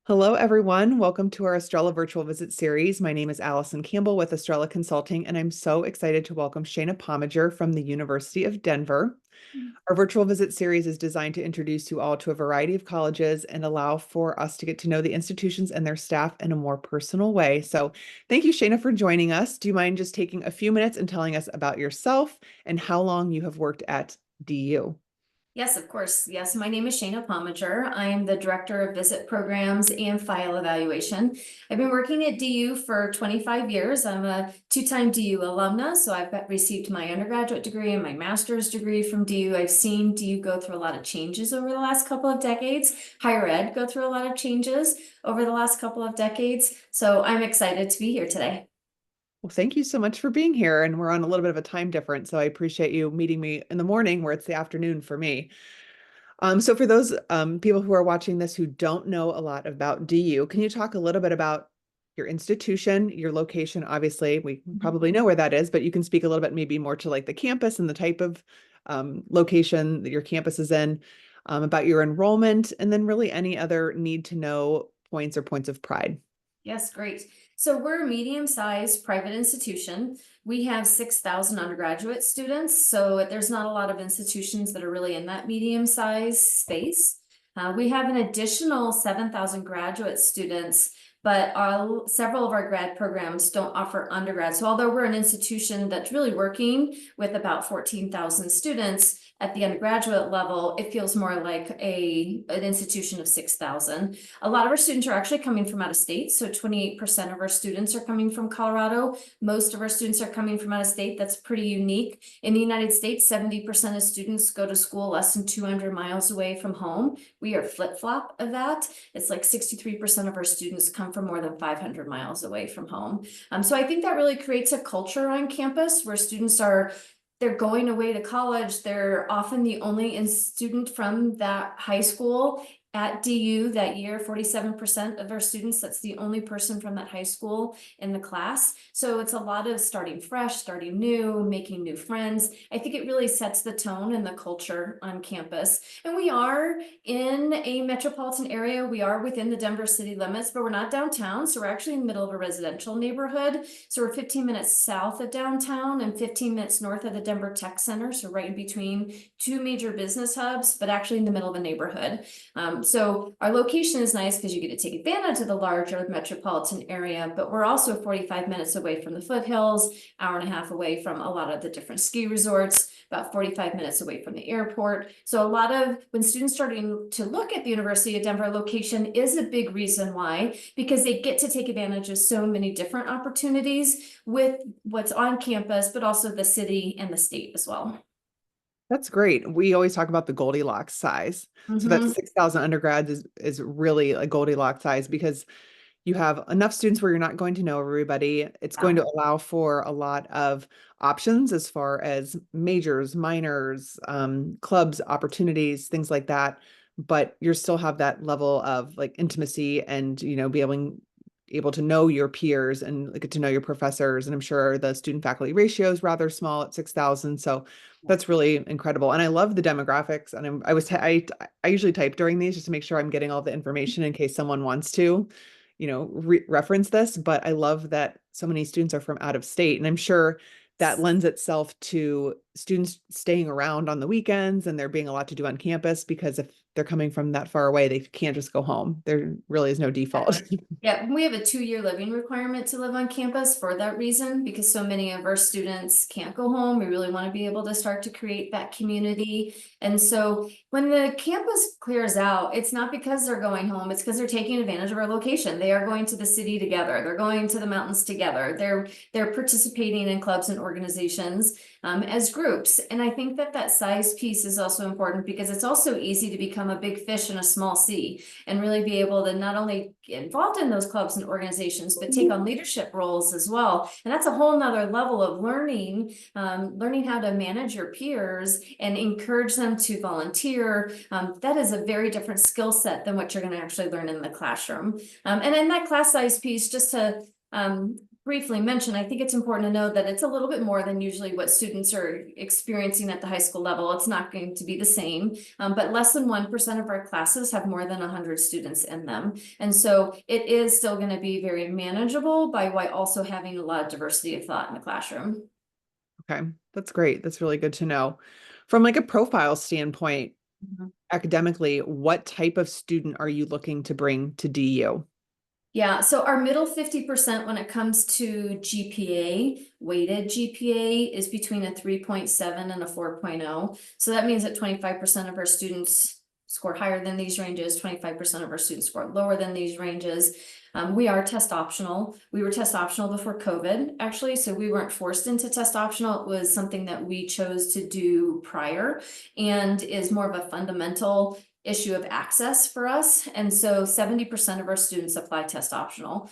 Hello, everyone. Welcome to our Estrella virtual visit series. My name is Allison Campbell with Estrella Consulting, and I'm so excited to welcome Shanna Pomager from the University of Denver. Our virtual visit series is designed to introduce you all to a variety of colleges and allow for us to get to know the institutions and their staff in a more personal way. So thank you, Shana, for joining us. Do you mind just taking a few minutes and telling us about yourself and how long you have worked at DU? Yes, of course. Yes, my name is Shanna Pomager. I am the Director of Visit Programs and File Evaluation. I've been working at DU for 25 years. I'm a two-time DU alumna, so received my undergraduate degree and my master's degree from DU. I've seen DU go through a lot of changes over the last couple of decades, higher ed go through a lot of changes over the last couple of decades. So I'm excited to be here today. Well, thank you so much for being here. And we're on a little bit of a time difference, so I appreciate you meeting me in the morning where it's the afternoon for me. So for those people who are watching this who don't know a lot about DU, can you talk a little bit about your institution, your location? Obviously, we probably know where that is, but you can speak a little bit maybe more to like the campus and the type of location that your campus is in, about your enrollment, and then really any other need to know points or points of pride. Yes, great. So we're a medium-sized private institution. We have 6,000 undergraduate students, so there's not a lot of institutions that are really in that medium-sized space. We have an additional 7,000 graduate students, but several of our grad programs don't offer undergrad. So although we're an institution that's really working with about 14,000 students, at the undergraduate level, it feels more like an institution of 6,000. A lot of our students are actually coming from out of state. So 28% of our students are coming from Colorado. Most of our students are coming from out of state. That's pretty unique. In the United States, 70% of students go to school less than 200 miles away from home. We are flip-flop of that. It's like 63% of our students come from more than 500 miles away from home. So I think that really creates a culture on campus where students they're going away to college. They're often the only student from that high school at DU that year. 47% of our students, that's the only person from that high school in the class. So it's a lot of starting fresh, starting new, making new friends. I think it really sets the tone and the culture on campus. And we are in a metropolitan area. We are within the Denver city limits, but we're not downtown. So we're actually in the middle of a residential neighborhood. So we're 15 minutes south of downtown and 15 minutes north of the Denver Tech Center. So right in between two major business hubs, but actually in the middle of a neighborhood. So our location is nice because you get to take advantage of the larger metropolitan area, but we're also 45 minutes away from the foothills, hour and a half away from a lot of the different ski resorts, about 45 minutes away from the airport. So a lot of when students starting to look at the University of Denver location is a big reason why, because they get to take advantage of so many different opportunities with what's on campus, but also the city and the state as well. That's great. We always talk about the Goldilocks size. So that's 6,000 undergrads is really a Goldilocks size because you have enough students where you're not going to know everybody. It's going to allow for a lot of options as far as majors, minors, clubs, opportunities, things like that. But you still have that level of like intimacy and, be able to know your peers and get to know your professors. And I'm sure the student faculty ratio is rather small at 6,000. So that's really incredible. And I love the demographics. And I usually type during these just to make sure I'm getting all the information in case someone wants to, reference this. But I love that so many students are from out of state. And I'm sure that lends itself to students staying around on the weekends and there being a lot to do on campus because if they're coming from that far away, they can't just go home. There really is no default. Yeah, we have a 2-year living requirement to live on campus for that reason, because so many of our students can't go home. We really want to be able to start to create that community. And so when the campus clears out, it's not because they're going home, it's because they're taking advantage of our location. They are going to the city together. They're going to the mountains together. They're participating in clubs and organizations as groups. And I think that size piece is also important because it's also easy to become a big fish in a small sea and really be able to not only get involved in those clubs and organizations, but take on leadership roles as well. And that's a whole nother level of learning how to manage your peers and encourage them to volunteer. That is a very different skill set than what you're going to actually learn in the classroom. And then that class size piece, just to briefly mention, I think it's important to know that it's a little bit more than usually what students are experiencing at the high school level. It's not going to be the same, but less than 1% of our classes have more than 100 students in them. And so it is still going to be very manageable while also having a lot of diversity of thought in the classroom. Okay, that's great. That's really good to know. From like a profile standpoint, Mhm. academically, what type of student are you looking to bring to DU? Yeah, so our middle 50% when it comes to GPA, weighted GPA is between a 3.7 and a 4.0. So that means that 25% of our students score higher than these ranges, 25% of our students score lower than these ranges. We are test optional. We were test optional before COVID, actually, so we weren't forced into test optional. It was something that we chose to do prior and is more of a fundamental issue of access for us. And so 70% of our students apply test optional.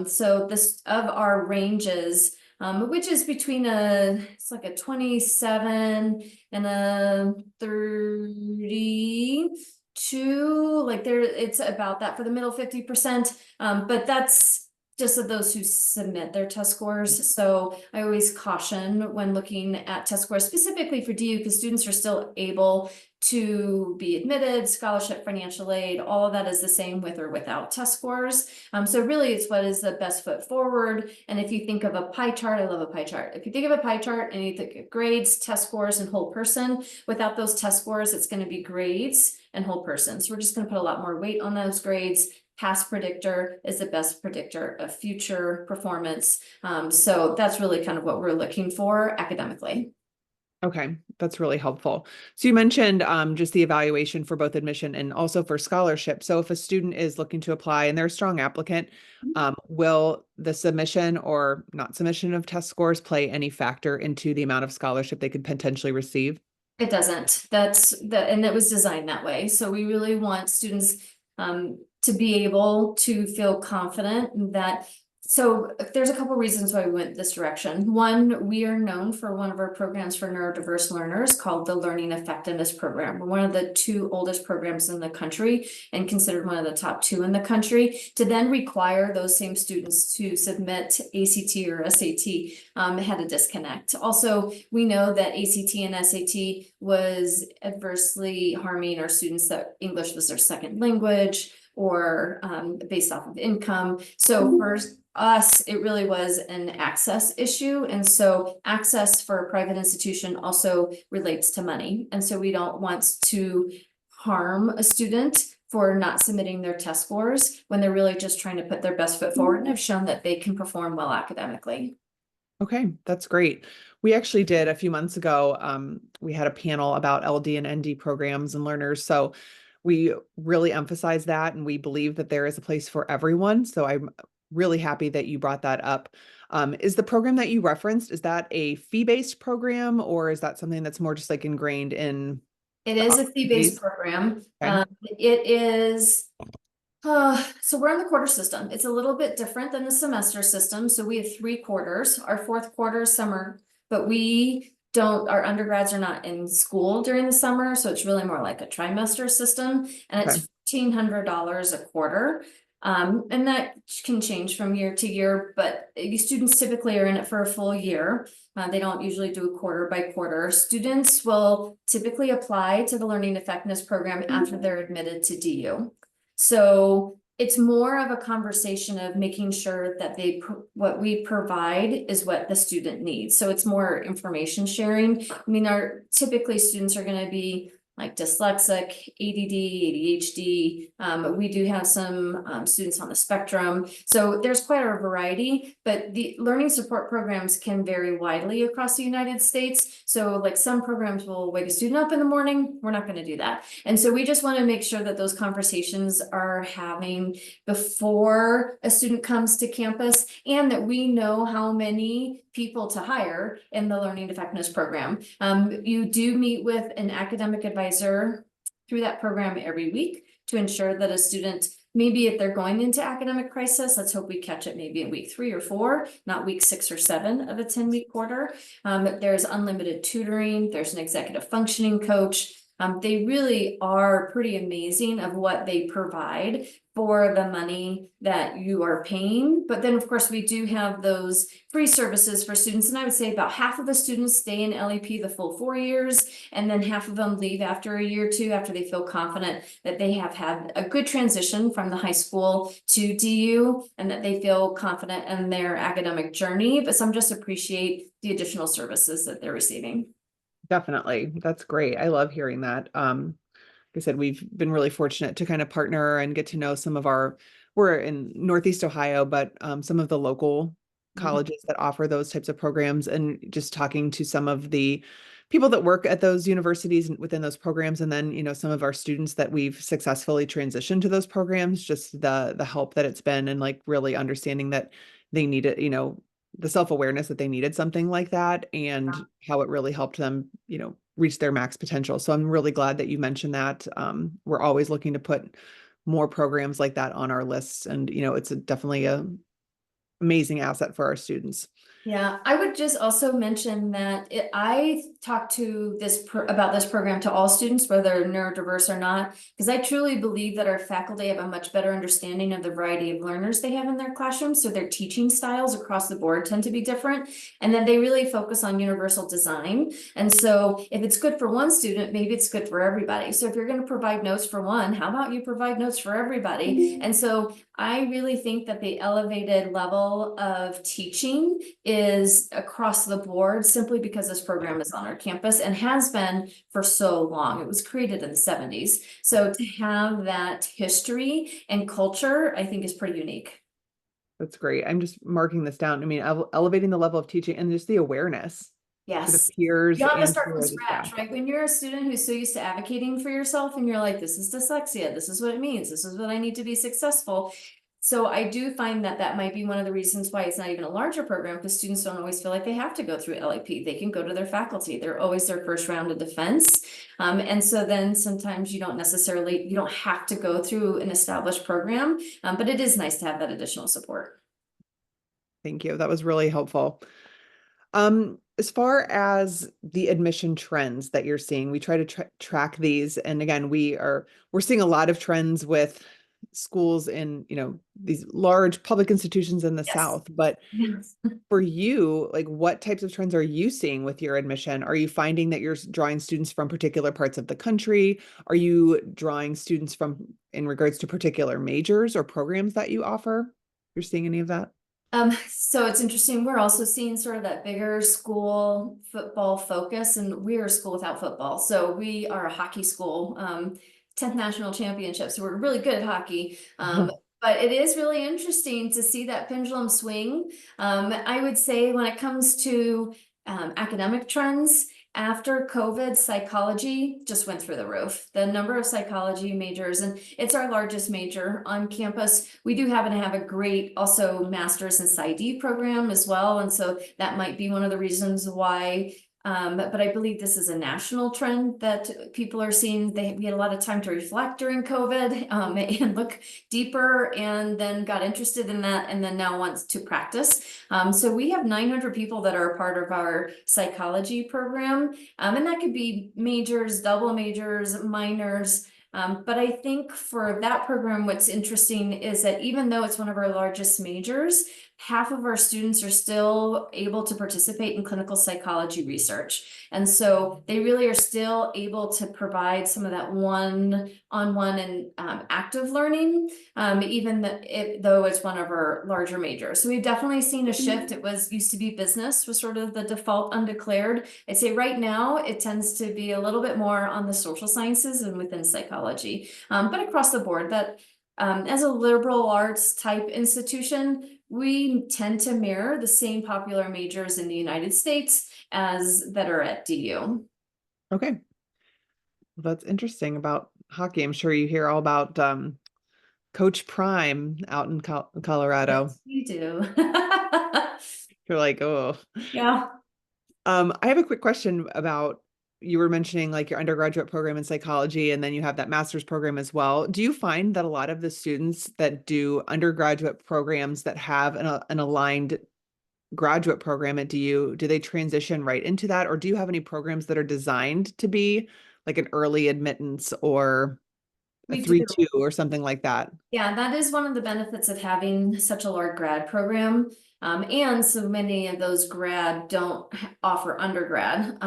So this of our ranges, which is between it's like a 27 and a 32, like it's about that for the middle 50%. But that's just of those who submit their test scores. So I always caution when looking at test scores, specifically for DU, because students are still able to be admitted, scholarship, financial aid, all of that is the same with or without test scores. So really it's what is the best foot forward. And if you think of a pie chart, I love a pie chart. If you think of a pie chart and you think of grades, test scores, and whole person, without those test scores, it's going to be grades and whole person. So we're just going to put a lot more weight on those grades. Past predictor is the best predictor of future performance. So that's really kind of what we're looking for academically. Okay, that's really helpful. So you mentioned just the evaluation for both admission and also for scholarship. So if a student is looking to apply and they're a strong applicant, will the submission or not submission of test scores play any factor into the amount of scholarship they could potentially receive? It doesn't. And it was designed that way. So we really want students to be able to feel confident that. So there's a couple reasons why we went this direction. One, we are known for one of our programs for neurodiverse learners called the Learning Effectiveness Program. We're one of the 2 oldest programs in the country and considered one of the top 2 in the country. To then require those same students to submit ACT or SAT had a disconnect. Also, we know that ACT and SAT was adversely harming our students that English was their second language or based off of income. So for us, it really was an access issue. And so access for a private institution also relates to money. And so we don't want to harm a student for not submitting their test scores when they're really just trying to put their best foot forward and have shown that they can perform well academically. Okay, that's great. We actually did a few months ago, we had a panel about LD and ND programs and learners. So we really emphasize that and we believe that there is a place for everyone. So I'm really happy that you brought that up. Is the program that you referenced, is that a fee-based program or is that something that's more just like ingrained in It the is a fee-based opportunities? program. Okay. It is so we're in the quarter system. It's a little bit different than the semester system. So we have 3 quarters. Our 4th quarter is summer, but our undergrads are not in school during the summer. So it's really more like a trimester system and Okay. it's $1,500 a quarter. And that can change from year to year, but students typically are in it for a full year. They don't usually do a quarter by quarter. Students will typically apply to the Learning Effectiveness Program after they're admitted to DU. So it's more of a conversation of making sure that what we provide is what the student needs. So it's more information sharing. I mean, typically students are going to be like dyslexic, ADD, ADHD. We do have some students on the spectrum. So there's quite a variety, but the learning support programs can vary widely across the United States. So like some programs will wake a student up in the morning. We're not going to do that. And so we just want to make sure that those conversations are having before a student comes to campus and that we know how many people to hire in the Learning Effectiveness Program. You do meet with an academic advisor through that program every week to ensure that a student, maybe if they're going into academic crisis, let's hope we catch it maybe in week 3 or 4, not week 6 or 7 of a 10-week quarter. There's unlimited tutoring. There's an executive functioning coach. They really are pretty amazing of what they provide for the money that you are paying. But then, of course, we do have those free services for students. And I would say about half of the students stay in LEP the full 4 years, and then half of them leave after a year or two after they feel confident that they have had a good transition from the high school to DU and that they feel confident in their academic journey. But some just appreciate the additional services that they're receiving. Definitely. That's great. I love hearing that. Like I said, we've been really fortunate to kind of partner and get to know some of we're in Northeast Ohio, but some of the local Mhm. colleges that offer those types of programs, and just talking to some of the people that work at those universities and within those programs. And then, some of our students that we've successfully transitioned to those programs, just the help that it's been, and like really understanding that they need it, the self-awareness that they needed something like that, and how it really helped them, reach their max potential. So I'm really glad that you mentioned that. We're always looking to put more programs like that on our lists, and it's definitely a amazing asset for our students. Yeah, I would just also mention that I talked to about this program to all students, whether neurodiverse or not, because I truly believe that our faculty have a much better understanding of the variety of learners they have in their classrooms. So their teaching styles across the board tend to be different. And then they really focus on universal design. And so if it's good for one student, maybe it's good for everybody. So if you're going to provide notes for one, how about you provide notes for everybody? And so I really think that the elevated level of teaching is across the board simply because this program is on our campus and has been for so long. It was created in the 70s. So to have that history and culture, I think is pretty unique. That's great. I'm just marking this down. I mean, elevating the level of teaching and just the awareness to the Yes. peers You don't have to and start from to the staff. scratch, right? When you're a student who's so used to advocating for yourself and you're like, this is dyslexia, this is what it means, this is what I need to be successful. So I do find that that might be one of the reasons why it's not even a larger program, because students don't always feel like they have to go through LAP. They can go to their faculty. They're always their first round of defense. And so then sometimes you don't have to go through an established program, but it is nice to have that additional support. Thank you. That was really helpful. As far as the admission trends that you're seeing, we try to track these. And again, we're seeing a lot of trends with schools in, these large public institutions in the Yes. South. But Yes. for you, like, what types of trends are you seeing with your admission? Are you finding that you're drawing students from particular parts of the country? Are you drawing students from in regards to particular majors or programs that you offer? You're seeing any of that? So it's interesting. We're also seeing sort of that bigger school football focus, and we're a school without football. So we are a hockey school, 10th national championship. So we're really good at hockey. But it is really interesting to see that pendulum swing. I would say when it comes to academic trends, after COVID, psychology just went through the roof. The number of psychology majors, and it's our largest major on campus. We do happen to have a great also master's in PsyD program as well. And so that might be one of the reasons why. But I believe this is a national trend that people are seeing. We had a lot of time to reflect during COVID and look deeper, and then got interested in that, and then now wants to practice. So we have 900 people that are a part of our psychology program, and that could be majors, double majors, minors. But I think for that program, what's interesting is that even though it's one of our largest majors, half of our students are still able to participate in clinical psychology research. And so they really are still able to provide some of that one-on-one and active learning, even though it's one of our larger majors. So we've definitely seen a shift. It used to be business was sort of the default undeclared. I'd say right now it tends to be a little bit more on the social sciences and within psychology, but across the board that as a liberal arts type institution, we tend to mirror the same popular majors in the United States as that are at DU. Okay. Well, that's interesting about hockey. I'm sure you hear all about Coach Prime out in Colorado. Yes, you do. You're like, oh. Yeah. I have a quick question about, you were mentioning like your undergraduate program in psychology, and then you have that master's program as well. Do you find that a lot of the students that do undergraduate programs that have an aligned graduate program at DU, do they transition right into that? Or do you have any programs that are designed to be like an early admittance or a We do. 3-2 or something like that. Yeah, that is one of the benefits of having such a large grad program. And so many of those grad don't offer undergrad.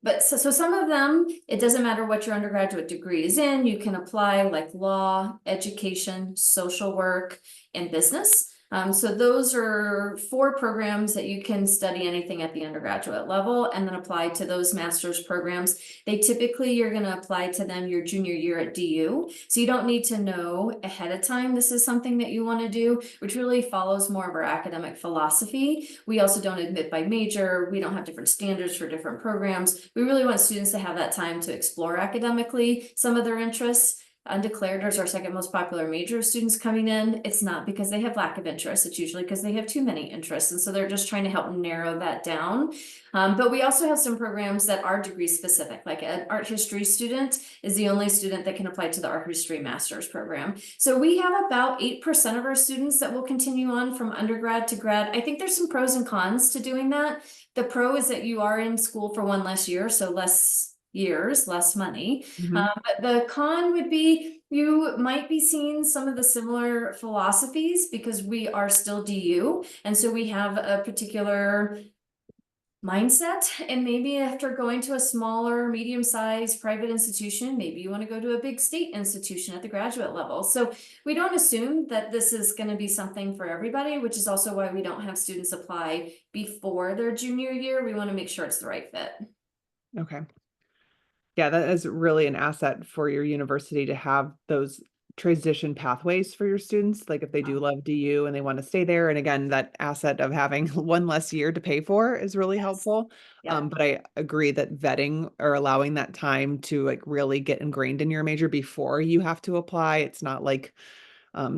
But so some of them, it doesn't matter what your undergraduate degree is in, you can apply like law, education, social work, and business. So those are 4 programs that you can study anything at the undergraduate level and then apply to those master's programs. They typically, you're going to apply to them your junior year at DU. So you don't need to know ahead of time this is something that you want to do, which really follows more of our academic philosophy. We also don't admit by major. We don't have different standards for different programs. We really want students to have that time to explore academically some of their interests. Undeclared is our second most popular major of students coming in. It's not because they have lack of interest. It's usually because they have too many interests. And so they're just trying to help narrow that down. But we also have some programs that are degree specific, like an art history student is the only student that can apply to the art history master's program. So we have about 8% of our students that will continue on from undergrad to grad. I think there's some pros and cons to doing that. The pro is that you are in school for one less year, so less years, less money. Mhm. But the con would be you might be seeing some of the similar philosophies because we are still DU. And so we have a particular mindset, and maybe after going to a smaller medium-sized private institution, maybe you want to go to a big state institution at the graduate level. So we don't assume that this is going to be something for everybody, which is also why we don't have students apply before their junior year. We want to make sure it's the right fit. Okay. Yeah, that is really an asset for your university to have those transition pathways for your students. Like if they do love DU and they want to stay there. And again, that asset of having one less year to pay for is really Yes. helpful. Yeah. But I agree that vetting or allowing that time to like really get ingrained in your major before you have to apply. It's not like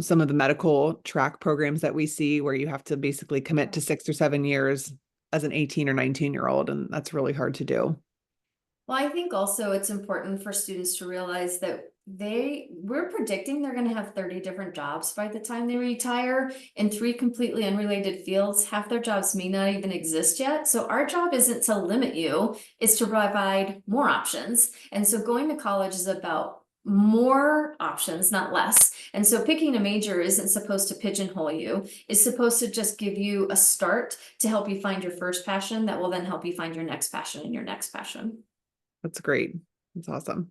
some of the medical track programs that we see where you have to basically commit to 6 or 7 years as an 18 or 19-year-old. And that's really hard to do. Well, I think also it's important for students to realize that we're predicting they're going to have 30 different jobs by the time they retire in 3 completely unrelated fields. Half their jobs may not even exist yet. So our job isn't to limit you, it's to provide more options. And so going to college is about more options, not less. And so picking a major isn't supposed to pigeonhole you. It's supposed to just give you a start to help you find your first passion that will then help you find your next passion and your next passion. That's great. That's awesome.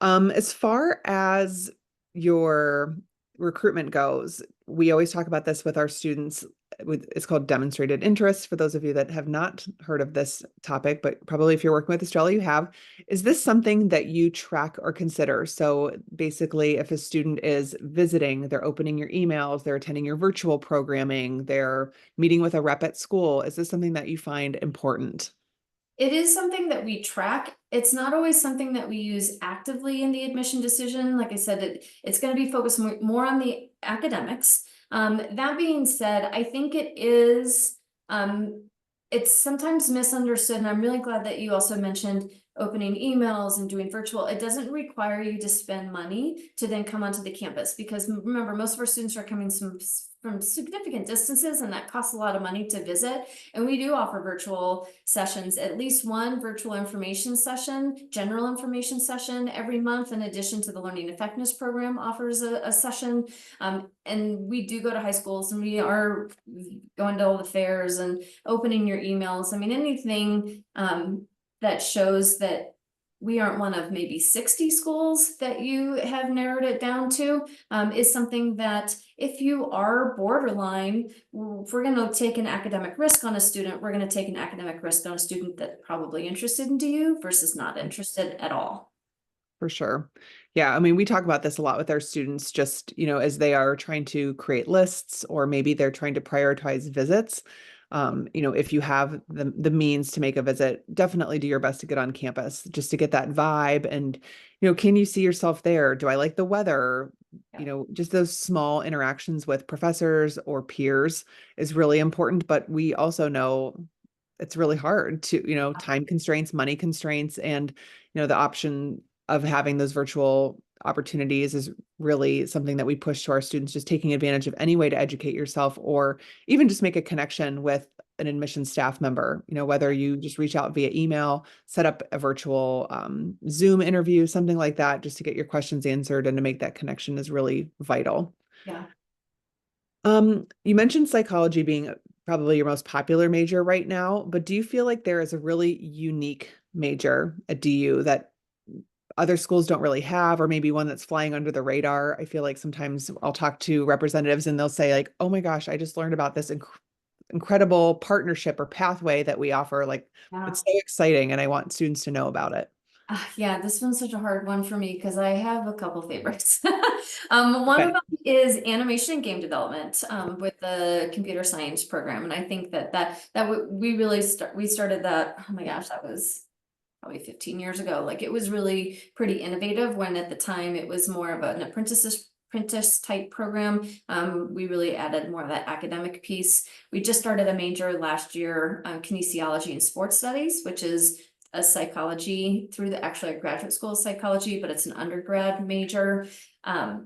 As far as your recruitment goes, we always talk about this with our students. It's called demonstrated interest. For those of you that have not heard of this topic, but probably if you're working with Estrella, you have. Is this something that you track or consider? So basically, if a student is visiting, they're opening your emails, they're attending your virtual programming, they're meeting with a rep at school. Is this something that you find important? It is something that we track. It's not always something that we use actively in the admission decision. Like I said, it's going to be focused more on the academics. That being said, I think it's sometimes misunderstood, and I'm really glad that you also mentioned opening emails and doing virtual. It doesn't require you to spend money to then come onto the campus, because remember, most of our students are coming from significant distances, and that costs a lot of money to visit. And we do offer virtual sessions, at least one virtual information session, general information session every month, in addition to the Learning Effectiveness Program offers a session. And we do go to high schools, and we are going to all the fairs and opening your emails. I mean, anything that shows that we aren't one of maybe 60 schools that you have narrowed it down to, is something that if you are borderline, if we're going to take an academic risk on a student, we're going to take an academic risk on a student that's probably interested in DU versus not interested at all. For sure. Yeah. I mean, we talk about this a lot with our students, just, as they are trying to create lists or maybe they're trying to prioritize visits. If you have the means to make a visit, definitely do your best to get on campus just to get that vibe. And, can you see yourself there? Do I like the weather? Yeah. Just those small interactions with professors or peers is really important. But we also know it's really hard to, time constraints, money constraints, and, the option of having those virtual opportunities is really something that we push to our students, just taking advantage of any way to educate yourself or even just make a connection with an admission staff member, whether you just reach out via email, set up a virtual Zoom interview, something like that, just to get your questions answered and to make that connection is really vital. Yeah. You mentioned psychology being probably your most popular major right now, but do you feel like there is a really unique major at DU that other schools don't really have, or maybe one that's flying under the radar? I feel like sometimes I'll talk to representatives and they'll say like, oh my gosh, I just learned about this incredible partnership or pathway that we offer. Like, Yeah. it's so exciting and I want students to know about it. Yeah, this one's such a hard one for me because I have a couple favorites. One of Okay. them is animation and game development with the computer science program, and I think we really we started that. Oh my gosh, that was probably 15 years ago. Like it was really pretty innovative when at the time it was more of an apprentice type program. We really added more of that academic piece. We just started a major last year, kinesiology and sports studies, which is a psychology through actually a graduate school of psychology, but it's an undergrad major.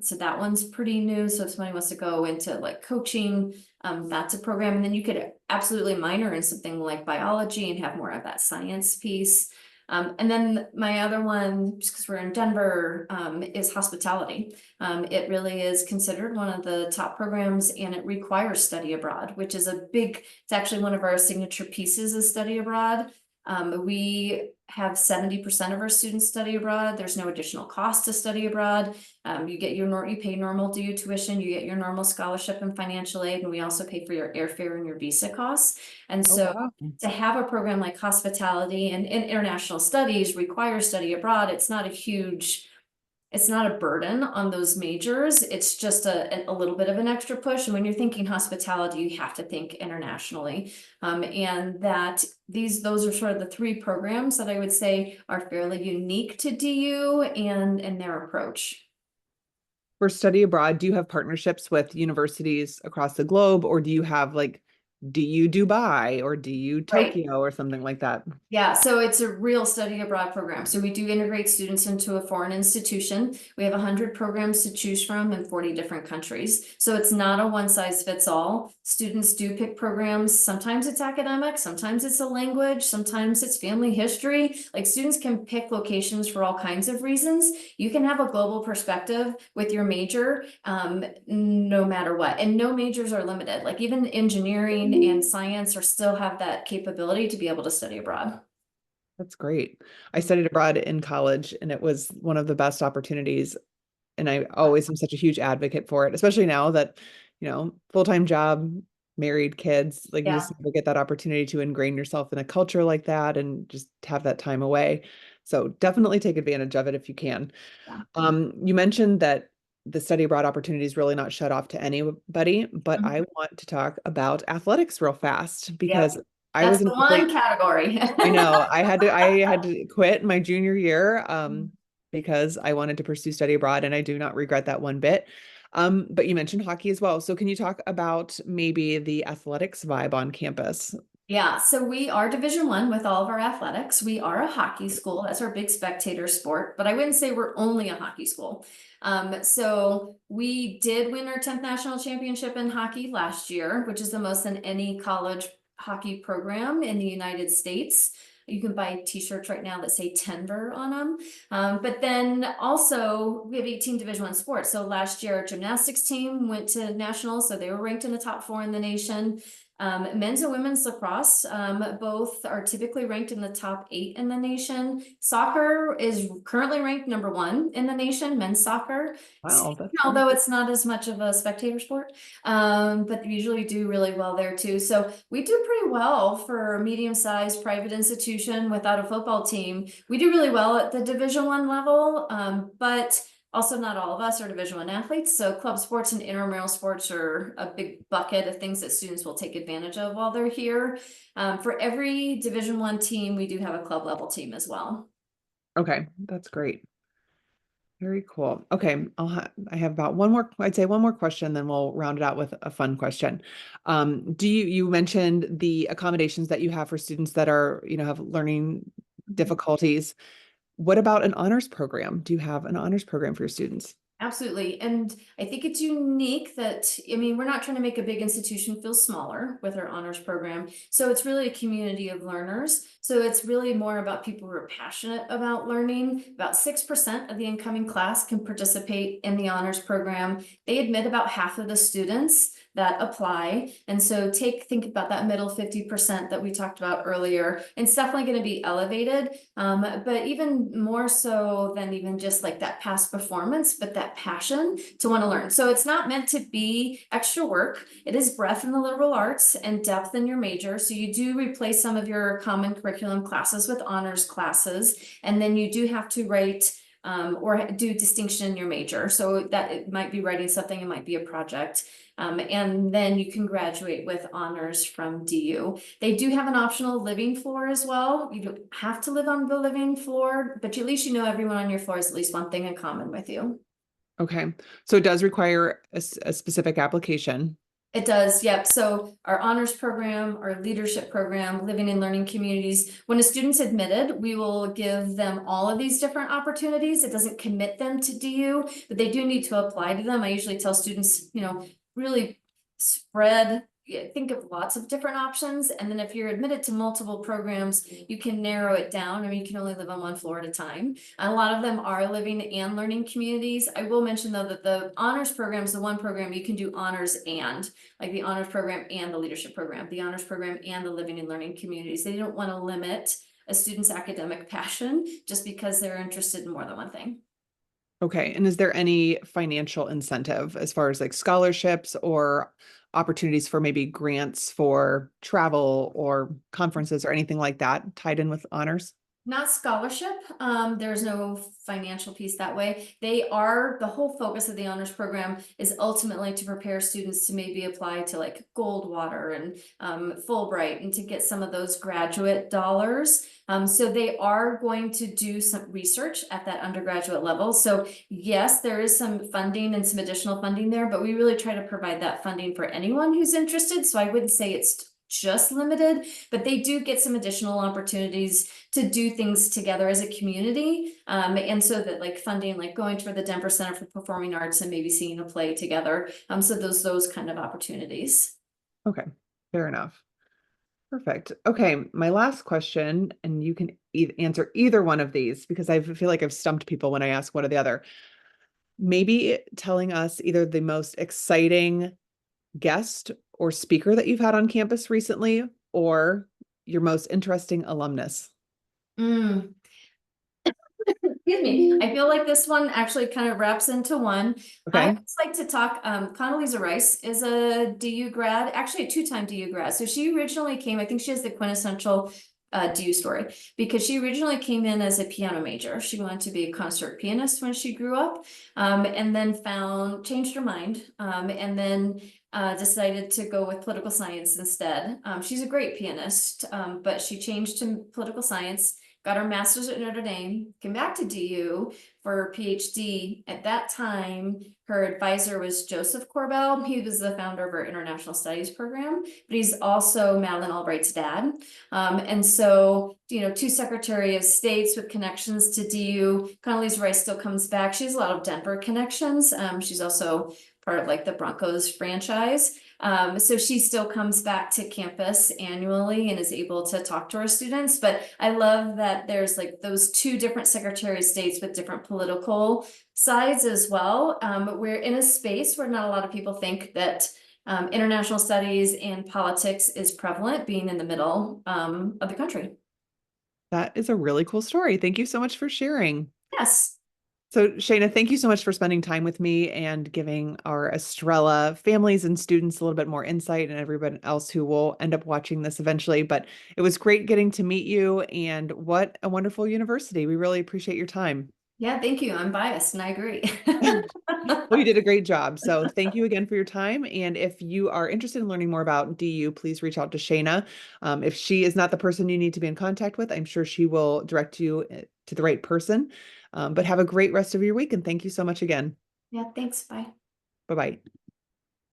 So that one's pretty new. So if somebody wants to go into like coaching, that's a program. And then you could absolutely minor in something like biology and have more of that science piece. And then my other one, just because we're in Denver, is hospitality. It really is considered one of the top programs and it requires study abroad, which is it's actually one of our signature pieces is study abroad. We have 70% of our students study abroad. There's no additional cost to study abroad. You pay normal due tuition, you get your normal scholarship and financial aid, and we also pay for your airfare and your visa costs. And Oh, so wow. to have a program like hospitality and international studies requires study abroad, it's not a burden on those majors. It's just a little bit of an extra push. And when you're thinking hospitality, you have to think internationally. And those are sort of the three programs that I would say are fairly unique to DU and their approach. For study abroad, do you have partnerships with universities across the globe, or do you have like, do you Dubai or do you Right. Tokyo or something like that? Yeah, so it's a real study abroad program. So we do integrate students into a foreign institution. We have 100 programs to choose from in 40 different countries. So it's not a one size fits all. Students do pick programs. Sometimes it's academic, sometimes it's a language, sometimes it's family history. Like students can pick locations for all kinds of reasons. You can have a global perspective with your major, no matter what. And no majors are limited. Like even engineering and science still have that capability to be able to study abroad. That's great. I studied abroad in college and it was one of the best opportunities. And I always am such a huge advocate for it, especially now that, full-time job, married, kids, like you Yeah. just never get that opportunity to ingrain yourself in a culture like that and just have that time away. So definitely take advantage of it if you can. Yeah. You mentioned that the study abroad opportunity is really not shut off to anybody, but I Mhm. want to talk about athletics real fast Yep. because I That's was in the a complete one category. I know. I had to quit my junior year because I wanted to pursue study abroad, and I do not regret that one bit. But you mentioned hockey as well. So can you talk about maybe the athletics vibe on campus? Yeah, so we are Division I with all of our athletics. We are a hockey school. That's our big spectator sport, but I wouldn't say we're only a hockey school. So we did win our 10th national championship in hockey last year, which is the most in any college hockey program in the United States. You can buy t-shirts right now that say Denver on them. But then also we have 18 Division I sports. So last year our gymnastics team went to nationals, so they were ranked in the top 4 in the nation. Men's and women's lacrosse, both are typically ranked in the top 8 in the nation. Soccer is currently ranked #1 in the nation, men's soccer. Wow, that's great. Although it's not as much of a spectator sport, but they usually do really well there too. So we do pretty well for a medium-sized private institution without a football team. We do really well at the Division I level, but also, not all of us are Division I athletes, so club sports and intramural sports are a big bucket of things that students will take advantage of while they're here. For every Division I team, we do have a club level team as well. Okay, that's great. Very cool. Okay, I have about I'd say one more question, then we'll round it out with a fun question. You mentioned the accommodations that you have for students that have learning difficulties. What about an honors program? Do you have an honors program for your students? Absolutely. And I think it's unique that, I mean, we're not trying to make a big institution feel smaller with our honors program. So it's really a community of learners. So it's really more about people who are passionate about learning. About 6% of the incoming class can participate in the honors program. They admit about half of the students that apply. And so think about that middle 50% that we talked about earlier. It's definitely going to be elevated, but even more so than even just like that past performance, but that passion to want to learn. So it's not meant to be extra work. It is breadth in the liberal arts and depth in your major. So you do replace some of your common curriculum classes with honors classes, and then you do have to write or do distinction in your major. So that it might be writing something, it might be a project. And then you can graduate with honors from DU. They do have an optional living floor as well. You don't have to live on the living floor, but at least you know everyone on your floor has at least one thing in common with you. Okay. So it does require a specific application. It does, yep. So our honors program, our leadership program, living and learning communities, when a student's admitted, we will give them all of these different opportunities. It doesn't commit them to DU, but they do need to apply to them. I usually tell students, really spread, think of lots of different options. And then if you're admitted to multiple programs, you can narrow it down. I mean, you can only live on one floor at a time. A lot of them are living and learning communities. I will mention though that the honors program is the one program you can do honors and, like the honors program and the leadership program, the honors program and the living and learning communities. They don't want to limit a student's academic passion just because they're interested in more than one thing. Okay. And is there any financial incentive as far as like scholarships or opportunities for maybe grants for travel or conferences or anything like that tied in with honors? Not scholarship. There's no financial piece that way. The whole focus of the honors program is ultimately to prepare students to maybe apply to like Goldwater and Fulbright and to get some of those graduate dollars. So they are going to do some research at that undergraduate level. So yes, there is some funding and some additional funding there, but we really try to provide that funding for anyone who's interested. So I wouldn't say it's just limited, but they do get some additional opportunities to do things together as a community. And so that like funding, like going to the Denver Center for Performing Arts and maybe seeing a play together. So those kind of opportunities. Okay. Fair enough. Perfect. Okay. My last question, and you can answer either one of these because I feel like I've stumped people when I ask one or the other. Maybe telling us either the most exciting guest or speaker that you've had on campus recently, or your most interesting alumnus. Mm. Excuse me. I feel like this one actually kind of wraps into one. I Okay. always like to talk, Condoleezza Rice is a DU grad, actually a two-time DU grad. So she originally came, I think she has the quintessential DU story because she originally came in as a piano major. She wanted to be a concert pianist when she grew up, and then changed her mind, and then decided to go with political science instead. She's a great pianist, but she changed to political science, got her master's at Notre Dame, came back to DU for her PhD. At that time, her advisor was Joseph Corbell. He was the founder of our international studies program, but he's also Madeleine Albright's dad. And so, two Secretary of States with connections to DU. Condoleezza Rice still comes back. She has a lot of Denver connections. She's also part of like the Broncos franchise. So she still comes back to campus annually and is able to talk to our students. But I love that there's like those two different Secretary of States with different political sides as well. We're in a space where not a lot of people think that international studies and politics is prevalent, being in the middle of the country. That is a really cool story. Thank you so much for sharing. Yes. So, Shayna, thank you so much for spending time with me and giving our Estrella families and students a little bit more insight and everyone else who will end up watching this eventually. But it was great getting to meet you, and what a wonderful university. We really appreciate your time. Yeah, thank you. I'm biased and I agree. Well, you did a great job. So thank you again for your time. And if you are interested in learning more about DU, please reach out to Shayna. If she is not the person you need to be in contact with, I'm sure she will direct you to the right person. But have a great rest of your week. And thank you so much again. Yeah, thanks. Bye. Bye-bye.